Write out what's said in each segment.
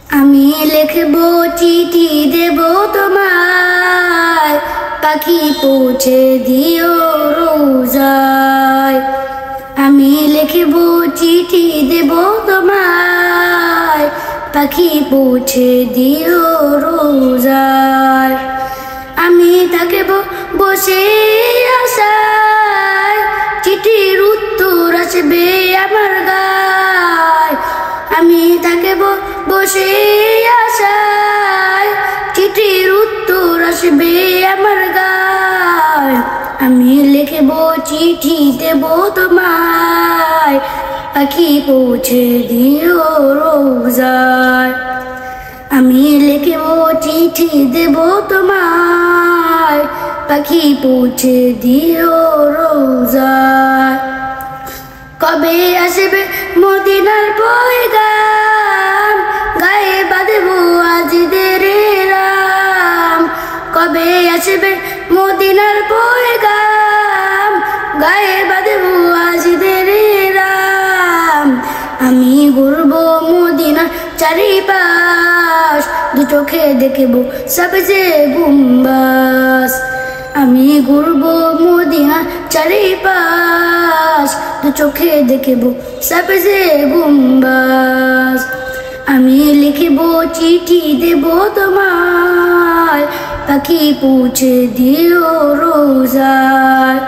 আমি লিখব চিঠি দেব তোমায়, পাখি পৌঁছে দিও রোজায়। আমি লিখব চিঠি দেব তোমায়, পাখি পৌঁছে দিও রোজায়। আমি থাকব বসে আশায়, চিঠির উত্তর আসবে আমার গায়। আমি থাকব বসে আশায়, চিঠির উত্তর আসবে আমার গায়। আমি লিখব চিঠি দেব তোমায়, পাখি পৌঁছে দিও রোজায়। আমি লিখব চিঠি দেব তোমায়, পাখি পৌঁছে দিও রোজায়। কবে আসবে মদিনার পয়গাম, গায়ে বাঁধব আজিদের রাম। কবে আসবে মদিনার পয়গাম, গায়ে বাঁধব আজিদের রাম। আমি ঘুরব মদিনার চারিপাশ, দু চোখে দেখব সবজে গুম্বাস। আমি ঘুরব মদিনার চারিপাশ, দু চোখে দেখব সবজে গুম্বাস। আমি লিখব চিঠি দেব তোমায়, পাখি পৌঁছে দিও রোজায়।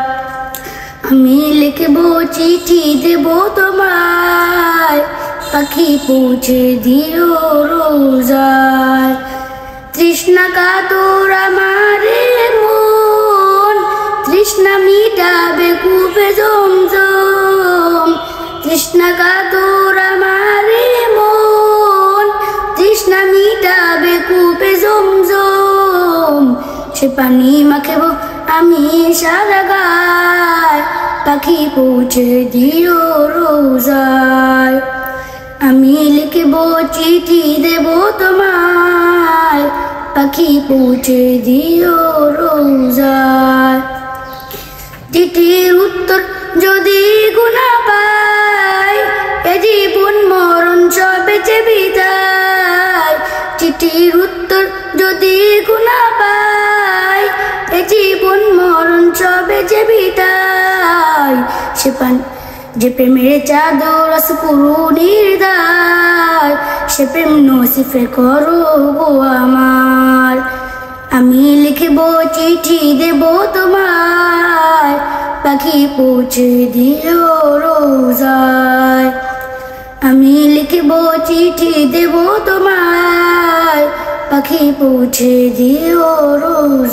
আমি লিখব চিঠি দেব তোমায়, পাখি পৌঁছে দিও রোজায়। তৃষ্ণা কাতর আমারে মন, তৃষ্ণা মিটাবে কূপে জমজম। তৃষ্ণা কাতর আমারে মন, তৃষ্ণা মিটাবে কূপে জমজম। সে পানি মাখব আমি সারা গায়, পাখি পৌঁছে দিও রোজায়। আমি লিখব চিঠি দেব তোমায়, পাখি পৌঁছে দিও রোজায়। চিঠির উত্তর যদি গুনা পাই, এ জীবন মরণ সবে যে বিদায়। চিঠির উত্তর যদি গুনা পাই, এ জীবন মরণ সবে যে বিদায়। যে প্রেমের চাদর পুরো নির্দায়, সে প্রেম নসিফে করো গো আমার। আমি লিখব চিঠি দেব তোমায়, পাখি পৌঁছে দিও রোজায়। আমি লিখব চিঠি দেব তোমায়, পাখি পৌঁছে দিও রোজায়।